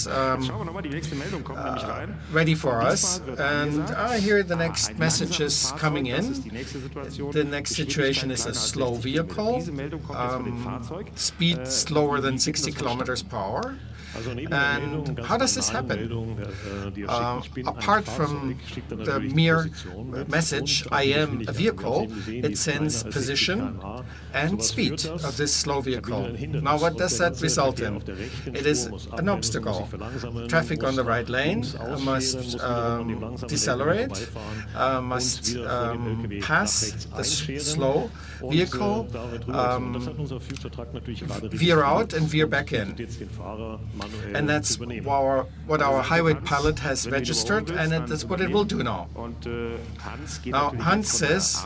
is ready for us. And I hear the next messages coming in. The next situation is a slow vehicle, speed slower than 60 kilometers per hour. And how does this happen? Apart from the mere message, I am a vehicle, it sends position and speed of this slow vehicle. Now, what does that result in? It is an obstacle. Traffic on the right lane must decelerate, must pass the slow vehicle, veer out and veer back in. And that's what our highway pilot has registered, and that's what it will do now. Now, Hans says,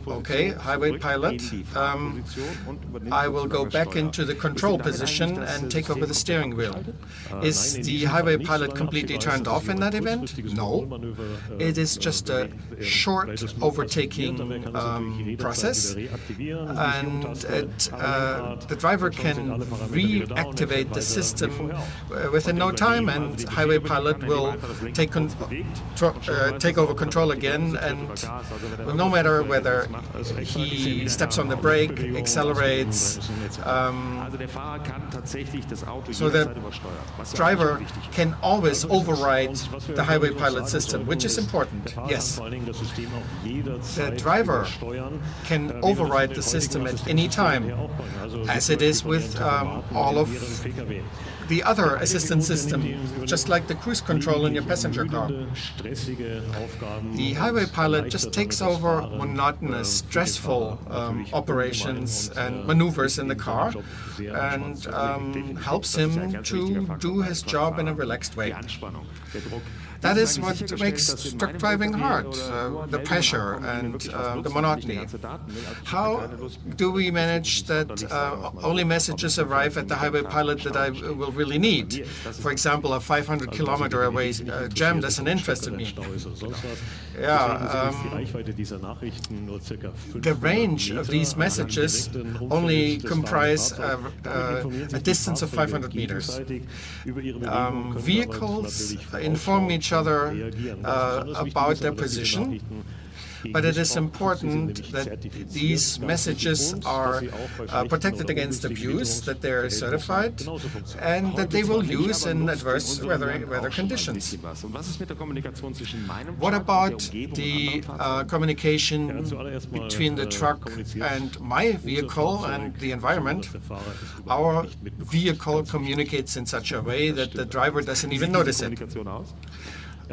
okay, highway pilot, I will go back into the control position and take over the steering wheel. Is the highway pilot completely turned off in that event? No. It is just a short overtaking process, and the driver can reactivate the system within no time, and highway pilot will take over control again, and no matter whether he steps on the brake, accelerates, so the driver can always override the highway pilot system, which is important. Yes, the driver can override the system at any time, as it is with all of the other assistance system, just like the cruise control in your passenger car. The highway pilot just takes over monotonous, stressful operations and maneuvers in the car, and helps him to do his job in a relaxed way. That is what makes truck driving hard, the pressure and the monotony. How do we manage that only messages arrive at the highway pilot that I will really need? For example, a 500-kilometer away jam doesn't interest me. The range of these messages only comprise a distance of 500 meters. Vehicles inform each other about their position, but it is important that these messages are protected against abuse, that they are certified, and that they will use in adverse weather conditions. What about the communication between the truck and my vehicle and the environment? Our vehicle communicates in such a way that the driver doesn't even notice it.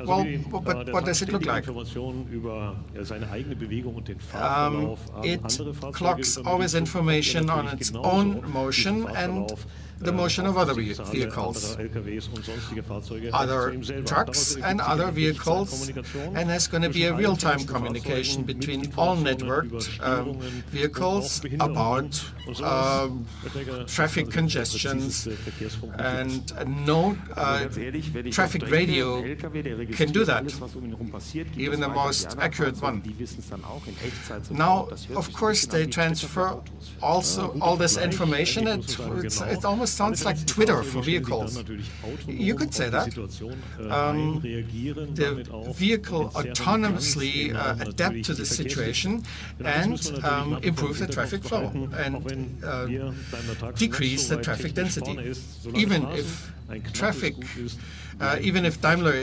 Well, but what does it look like? It clocks always information on its own motion and the motion of other vehicles, other trucks and other vehicles, and there's going to be a real-time communication between all networked vehicles about traffic congestions, and no traffic radio can do that, even the most accurate one. Now, of course, they transfer also all this information. It almost sounds like Twitter for vehicles. You could say that. The vehicle autonomously adapt to the situation and improve the traffic flow and decrease the traffic density. Even if Daimler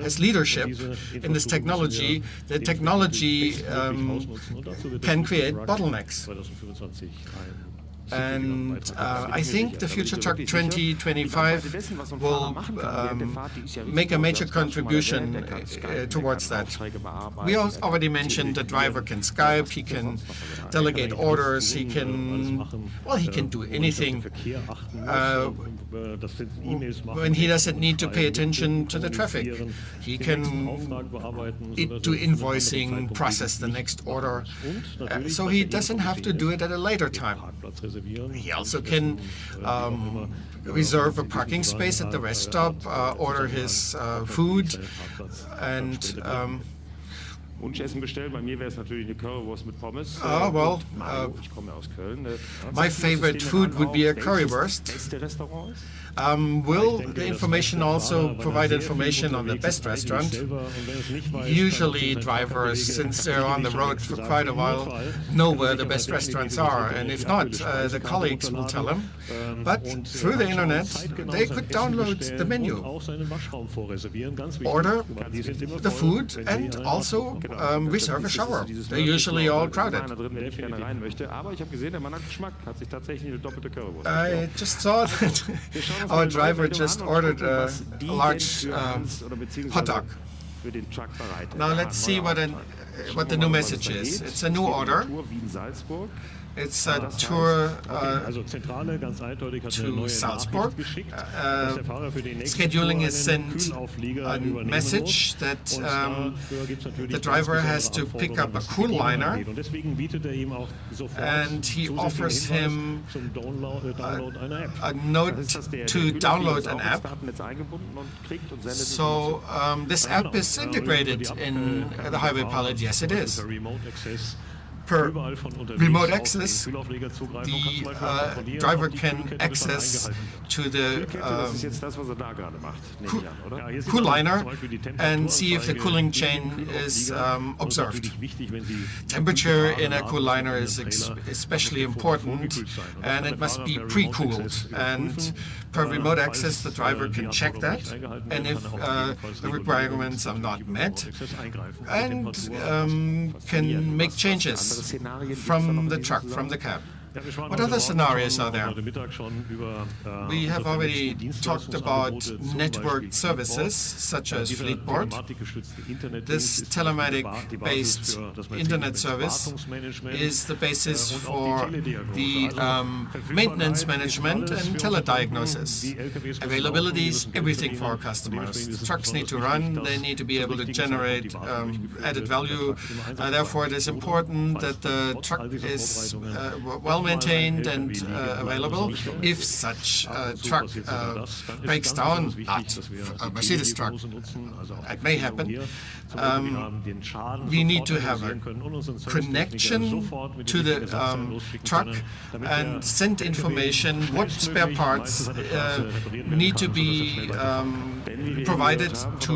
has leadership in this technology, the technology can create bottlenecks. And I think the Future Truck 2025 will make a major contribution towards that. We already mentioned the driver can Skype, he can delegate orders, he can do anything when he doesn't need to pay attention to the traffic. He can do invoicing, process the next order, so he doesn't have to do it at a later time. He also can reserve a parking space at the rest stop, order his food, and my favorite food would be a currywurst. Will the information also provide information on the best restaurant? Usually drivers, since they're on the road for quite a while, know where the best restaurants are, and if not, the colleagues will tell them. But through the internet, they could download the menu, order the food, and also reserve a shower. They're usually all crowded. I just saw that our driver just ordered a large hot dog. Now let's see what the new message is. It's a new order. It's a tour to Salzburg. Scheduling is sent a message that the driver has to pick up a cool liner, and he offers him a note to download an app. So this app is integrated in the Highway Pilot. Yes, it is. Per remote access, the driver can access to the cool liner and see if the cooling chain is observed. Temperature in a cool liner is especially important, and it must be pre-cooled. And per remote access, the driver can check that, and if the requirements are not met, and can make changes from the truck, from the cab. What other scenarios are there? We have already talked about networked services such as Fleetboard. This telematic-based internet service is the basis for the maintenance management and telediagnosis. Availability is everything for our customers. The trucks need to run, they need to be able to generate added value. Therefore, it is important that the truck is well maintained and available. If such a truck breaks down, not a Mercedes truck, it may happen, we need to have a connection to the truck and send information what spare parts need to be provided to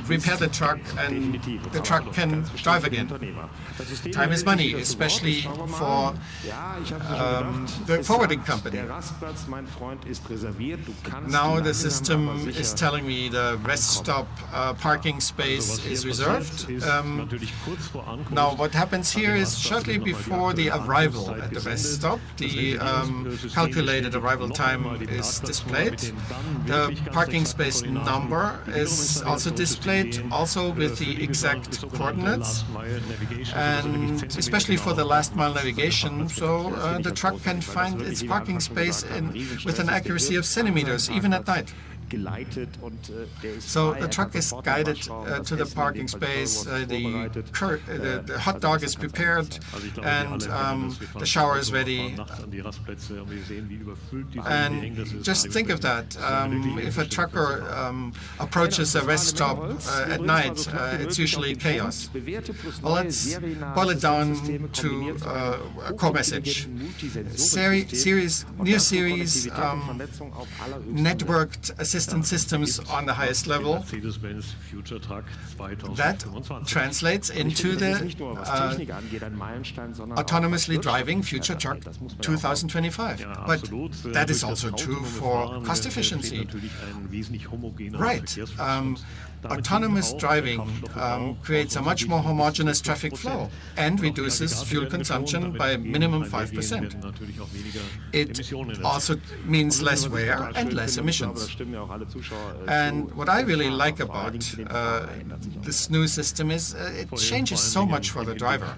repair the truck, and the truck can drive again. Time is money, especially for the forwarding company. Now the system is telling me the rest stop parking space is reserved. Now what happens here is shortly before the arrival at the rest stop, the calculated arrival time is displayed. The parking space number is also displayed, also with the exact coordinates, and especially for the last mile navigation, so the truck can find its parking space with an accuracy of centimeters, even at night. So the truck is guided to the parking space, the hot dog is prepared, and the shower is ready. And just think of that. If a trucker approaches a rest stop at night, it's usually chaos. Well, let's boil it down to a core message. Near series networked assistance systems on the highest level. That translates into the autonomously driving future truck 2025. But that is also true for cost efficiency. Right. Autonomous driving creates a much more homogeneous traffic flow and reduces fuel consumption by minimum 5%. It also means less wear and less emissions. And what I really like about this new system is it changes so much for the driver.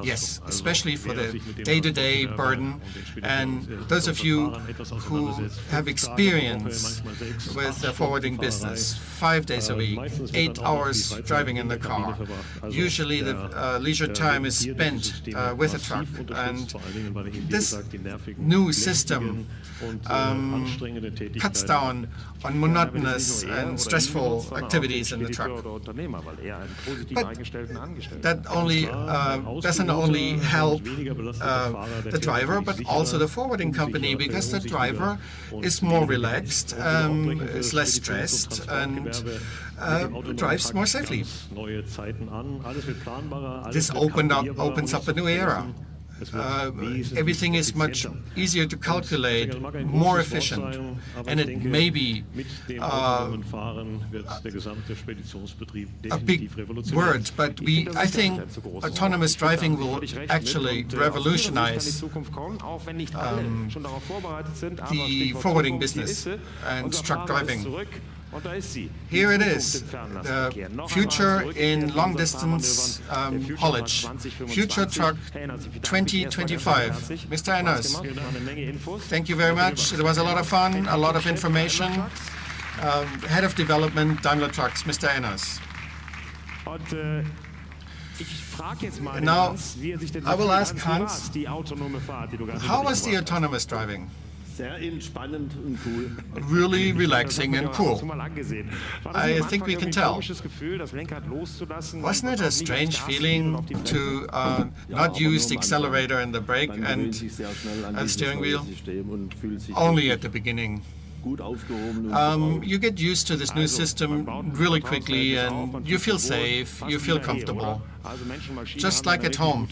Yes, especially for the day-to-day burden. And those of you who have experience with the forwarding business, 5 days a week, 8 hours driving in the car. Usually the leisure time is spent with a truck, and this new system cuts down monotonous and stressful activities in the truck. But that doesn't only help the driver, but also the forwarding company, because the driver is more relaxed, is less stressed, and drives more safely. This opens up a new era. Everything is much easier to calculate, more efficient, and it may be a big word, but I think autonomous driving will actually revolutionize the forwarding business and truck driving. Here it is, the future in long-distance haulage, Future Truck 2025. Mr. Enners, thank you very much. It was a lot of fun, a lot of information. Head of Development, Daimler Trucks, Mr. Enners. Now, I will ask Hans, how was the autonomous driving? Really relaxing and cool. I think we can tell. Wasn't it a strange feeling to not use the accelerator and the brake and the steering wheel? Only at the beginning. You get used to this new system really quickly, and you feel safe, you feel comfortable, just like at home.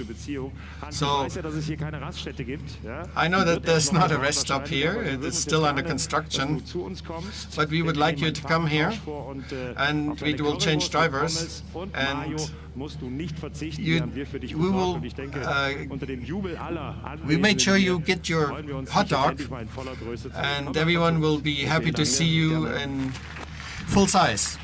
So I know that there's not a rest stop here, it's still under construction, but we would like you to come here, and we will change drivers, and we made sure you get your hot dog, and everyone will be happy to see you in full size.